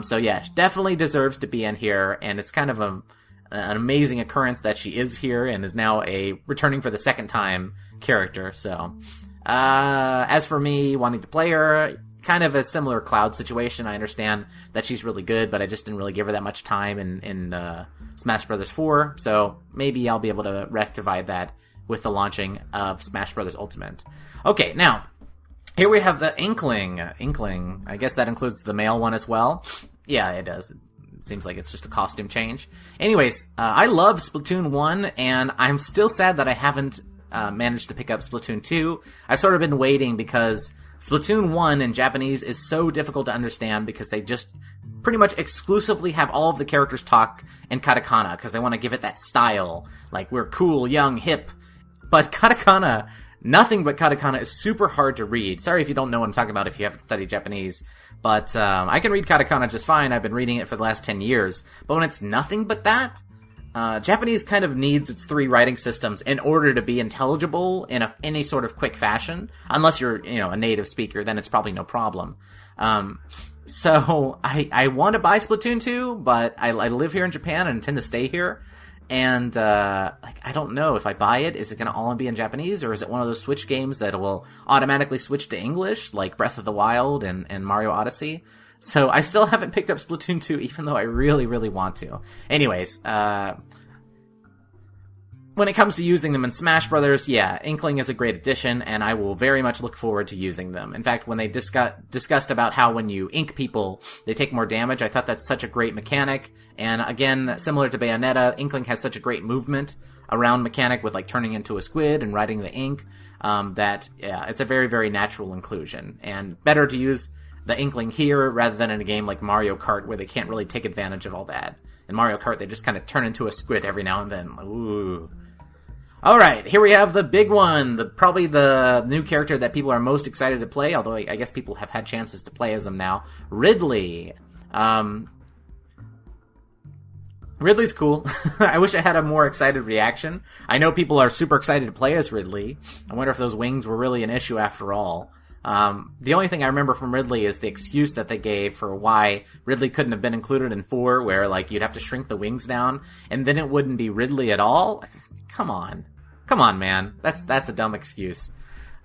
So yeah, definitely deserves to be in here, and it's kind of an amazing occurrence that she is here and is now a returning for the second time character. So, as for me wanting to play her, kind of a similar Cloud situation. I understand that she's really good, but I just didn't really give her that much time in Smash Bros. 4, so maybe I'll be able to rectify that with the launching of Smash Bros. Ultimate. Okay, now, here we have the Inkling. I guess that includes the male one as well. Yeah, it does. It seems like it's just a costume change. Anyways, I love Splatoon 1, and I'm still sad that I haven't managed to pick up Splatoon 2. I've sort of been waiting because Splatoon 1 in Japanese is so difficult to understand because they just pretty much exclusively have all of the characters talk in katakana because they want to give it that style. Like, we're cool, young, hip. But katakana, nothing but katakana is super hard to read. Sorry if you don't know what I'm talking about if you haven't studied Japanese. But I can read katakana just fine. I've been reading it for the last 10 years. But when it's nothing but that, Japanese kind of needs its 3 writing systems in order to be intelligible in any sort of quick fashion. Unless you're, a native speaker, then it's probably no problem. So I want to buy Splatoon 2, but I live here in Japan and intend to stay here. And, I don't know if I buy it, is it going to all be in Japanese, or is it one of those Switch games that will automatically switch to English, like Breath of the Wild and Mario Odyssey? So I still haven't picked up Splatoon 2, even though I really, really want to. Anyways, when it comes to using them in Smash Brothers, yeah, Inkling is a great addition, and I will very much look forward to using them. In fact, when they discussed about how when you ink people, they take more damage, I thought that's such a great mechanic. And again, similar to Bayonetta, Inkling has such a great movement around mechanic with, like, turning into a squid and riding the ink, that, yeah, it's a very, very natural inclusion. And better to use the Inkling here rather than in a game like Mario Kart where they can't really take advantage of all that. In Mario Kart, they just kind of turn into a squid every now and then. Ooh. Alright, here we have the big one, probably the new character that people are most excited to play, although I guess people have had chances to play as them now. Ridley. Ridley's cool. I wish I had a more excited reaction. I know people are super excited to play as Ridley. I wonder if those wings were really an issue after all. The only thing I remember from Ridley is the excuse that they gave for why Ridley couldn't have been included in 4, where, like, you'd have to shrink the wings down, and then it wouldn't be Ridley at all. Come on, man. That's a dumb excuse.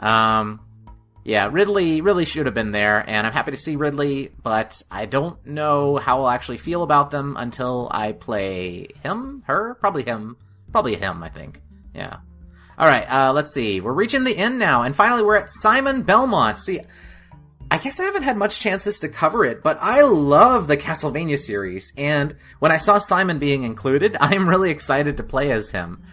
Yeah, Ridley really should have been there, and I'm happy to see Ridley, but I don't know how I'll actually feel about them until I play him? Her? Probably him. Probably him, I think. Yeah. Alright, let's see. We're reaching the end now, and finally we're at Simon Belmont. See, I guess I haven't had much chances to cover it, but I love the Castlevania series, and when I saw Simon being included, I'm really excited to play as him.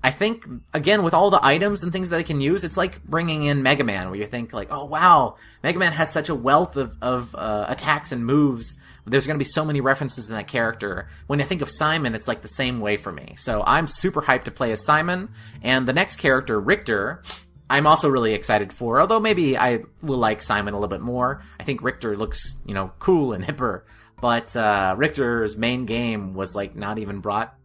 I think, again, with all the items and things that they can use, it's like bringing in Mega Man, where you think, like, oh, wow, Mega Man has such a wealth of attacks and moves. There's going to be so many references in that character. When I think of Simon, it's like the same way for me. So I'm super hyped to play as Simon. And the next character, Richter, I'm also really excited for, although maybe I will like Simon a little bit more. I think Richter looks, cool and hipper. But Richter's main game was, like, not even brought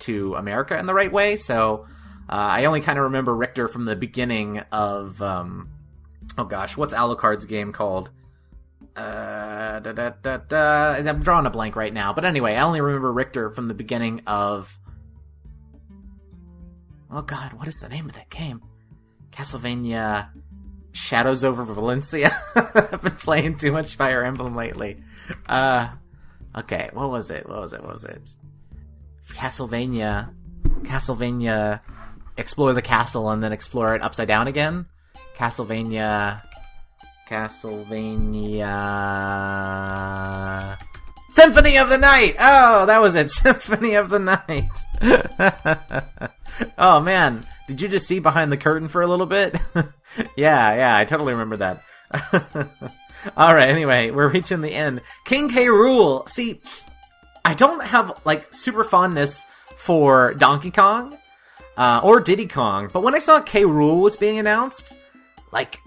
to America in the right way, so I only kind of remember Richter from the beginning of what's Alucard's game called? I'm drawing a blank right now, but anyway, I only remember Richter from the beginning of, oh god, what is the name of that game? Castlevania Shadows over Valencia. I've been playing too much Fire Emblem lately. Okay, what was it? Castlevania, explore the castle and then explore it upside down again. Castlevania, Symphony of the Night! Oh, that was it, Symphony of the Night. Oh man, did you just see behind the curtain for a little bit? Yeah, I totally remember that. Alright, anyway, we're reaching the end. King K. Rool! See, I don't have, like, super fondness for Donkey Kong, or Diddy Kong, but when I saw K. Rool was being announced, like,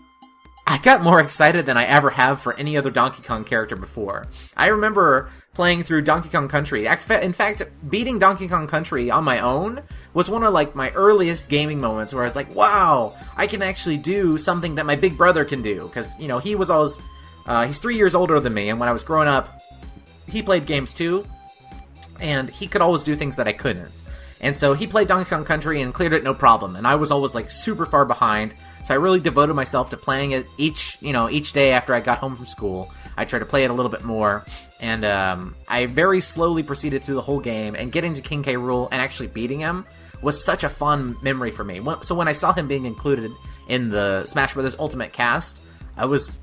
I got more excited than I ever have for any other Donkey Kong character before. I remember playing through Donkey Kong Country. In fact, beating Donkey Kong Country on my own was one of, like, my earliest gaming moments where I was like, wow, I can actually do something that my big brother can do, because, he was always, he's 3 years older than me, and when I was growing up, he played games too, and he could always do things that I couldn't. And so he played Donkey Kong Country and cleared it no problem, and I was always, like, super far behind, so I really devoted myself to playing it each day after I got home from school. I tried to play it a little bit more, and I very slowly proceeded through the whole game, and getting to King K. Rool and actually beating him was such a fun memory for me. So when I saw him being included in the Smash Bros. Ultimate cast, I was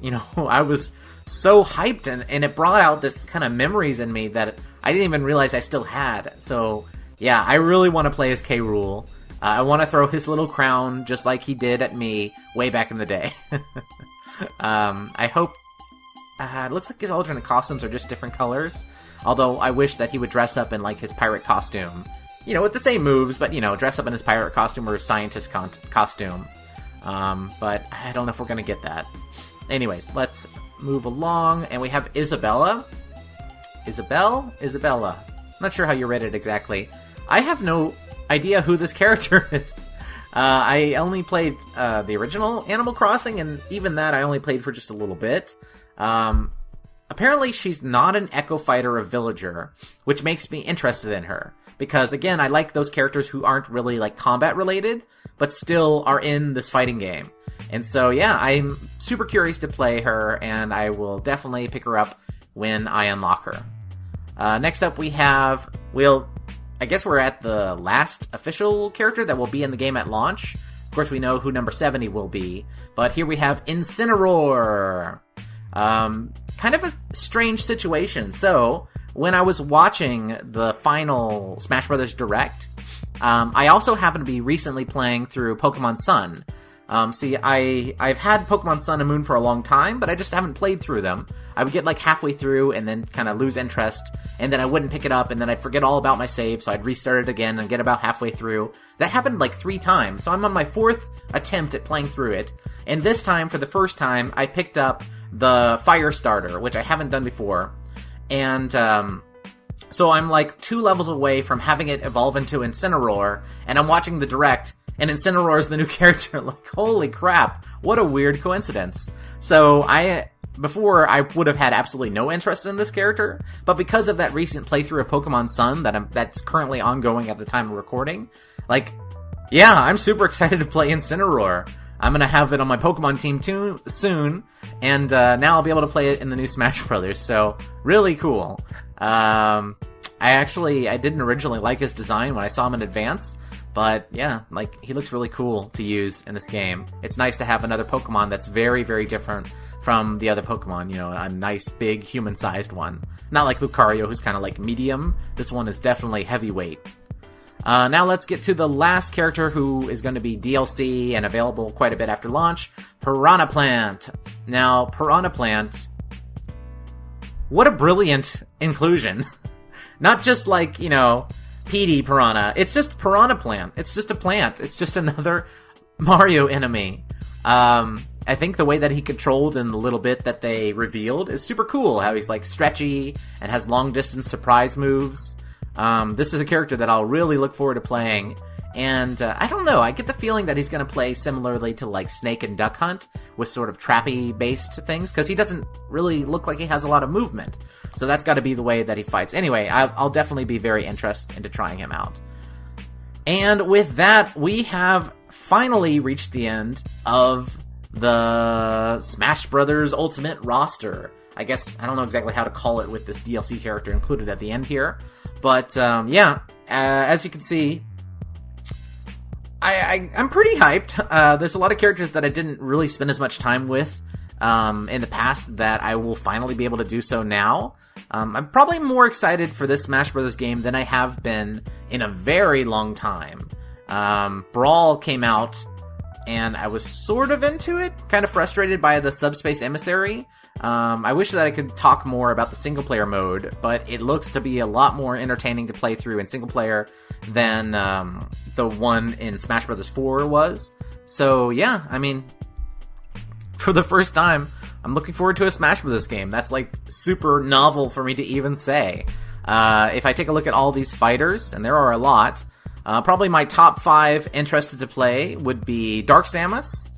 so hyped, and it brought out this kind of memories in me that I didn't even realize I still had. So, yeah, I really want to play as K. Rool. I want to throw his little crown just like he did at me way back in the day. I hope... it looks like his alternate costumes are just different colors. Although I wish that he would dress up in, like, his pirate costume. With the same moves, but, dress up in his pirate costume or his scientist costume. But I don't know if we're going to get that. Anyways, let's move along. And we have Isabella. Isabella? Not sure how you read it exactly. I have no idea who this character is. I only played the original Animal Crossing, and even that I only played for just a little bit. Apparently she's not an Echo Fighter or Villager, which makes me interested in her. Because, again, I like those characters who aren't really, like, combat-related, but still are in this fighting game. And so, yeah, I'm super curious to play her, and I will definitely pick her up when I unlock her. Next up we have... I guess we're at the last official character that will be in the game at launch. Of course, we know who number 70 will be. But here we have Incineroar. Kind of a strange situation. So, when I was watching the final Smash Bros. Direct, I also happened to be recently playing through Pokemon Sun. See, I've had Pokemon Sun and Moon for a long time, but I just haven't played through them. I would get, like, halfway through and then kind of lose interest, and then I wouldn't pick it up, and then I'd forget all about my save, so I'd restart it again and get about halfway through. That happened, like, 3 times, so I'm on my 4th attempt at playing through it, and this time, for the first time, I picked up the Fire Starter, which I haven't done before, and, so I'm, like, 2 levels away from having it evolve into Incineroar, and I'm watching the Direct, and Incineroar is the new character. Like, holy crap, what a weird coincidence. So, before, I would have had absolutely no interest in this character, but because of that recent playthrough of Pokemon Sun that's currently ongoing at the time of recording, like, yeah, I'm super excited to play Incineroar. I'm gonna have it on my Pokemon team soon, and now I'll be able to play it in the new Smash Brothers, so really cool. I didn't originally like his design when I saw him in advance, but yeah, like, he looks really cool to use in this game. It's nice to have another Pokemon that's very, very different from the other Pokemon, a nice, big, human-sized one. Not like Lucario, who's kind of like medium. This one is definitely heavyweight. Now let's get to the last character who is going to be DLC and available quite a bit after launch, Piranha Plant. Now, Piranha Plant, what a brilliant inclusion. Not just like, you know, PD Piranha. It's just Piranha Plant. It's just a plant. It's just another Mario enemy. I think the way that he controlled in the little bit that they revealed is super cool. How he's like stretchy and has long distance surprise moves. This is a character that I'll really look forward to playing. And I don't know, I get the feeling that he's going to play similarly to like Snake and Duck Hunt with sort of trappy-based things, because he doesn't really look like he has a lot of movement. So that's got to be the way that he fights. Anyway, I'll definitely be very interested into trying him out. And with that, we have finally reached the end of the Smash Bros. Ultimate roster. I guess, I don't know exactly how to call it with this DLC character included at the end here. But, yeah, as you can see, I'm pretty hyped. There's a lot of characters that I didn't really spend as much time with in the past that I will finally be able to do so now. I'm probably more excited for this Smash Bros. Game than I have been in a very long time. Brawl came out, and I was sort of into it, kind of frustrated by the Subspace Emissary. I wish that I could talk more about the single-player mode, but it looks to be a lot more entertaining to play through in single-player than the one in Smash Bros. 4 was. So, yeah, I mean, for the first time, I'm looking forward to a Smash Bros. Game. That's, like, super novel for me to even say. If I take a look at all these fighters, and there are a lot, probably my top 5 interested to play would be Dark Samus.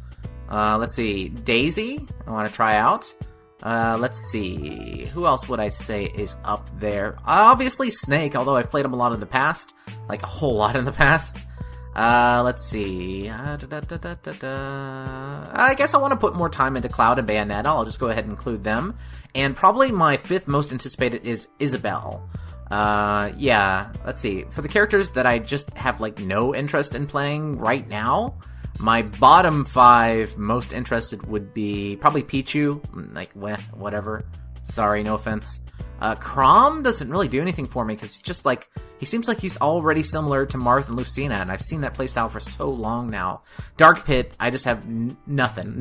Let's see, Daisy, I want to try out. Let's see, who else would I say is up there? Obviously Snake, although I've played him a lot in the past. Like, a whole lot in the past. Let's see. I guess I want to put more time into Cloud and Bayonetta. I'll just go ahead and include them. And probably my 5th most anticipated is Isabelle. Yeah, let's see. For the characters that I just have, like, no interest in playing right now, my bottom 5 most interested would be probably Pichu. Like, whatever. Sorry, no offense. Chrom doesn't really do anything for me, because he's just like, he seems like he's already similar to Marth and Lucina, and I've seen that playstyle for so long now. Dark Pit, I just have nothing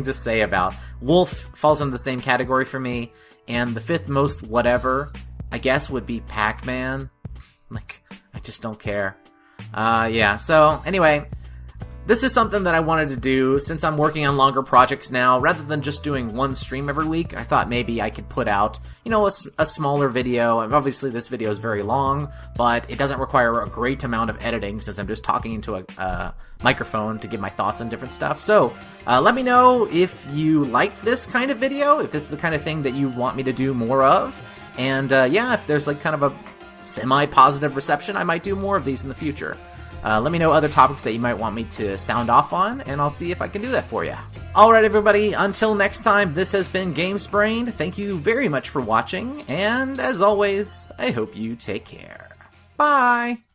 to say about. Wolf falls into the same category for me, and the 5th most whatever, I guess, would be Pac-Man. Like, I just don't care. Yeah, so, anyway, this is something that I wanted to do since I'm working on longer projects now. Rather than just doing one stream every week, I thought maybe I could put out, you know, a smaller video. And obviously, this video is very long, but it doesn't require a great amount of editing since I'm just talking into a microphone to give my thoughts on different stuff. So, let me know if you like this kind of video, if this is the kind of thing that you want me to do more of. And, yeah, if there's, like, kind of a semi-positive reception, I might do more of these in the future. Let me know other topics that you might want me to sound off on, and I'll see if I can do that for you. Alright everybody, until next time, this has been GamesBrained. Thank you very much for watching, and as always, I hope you take care. Bye!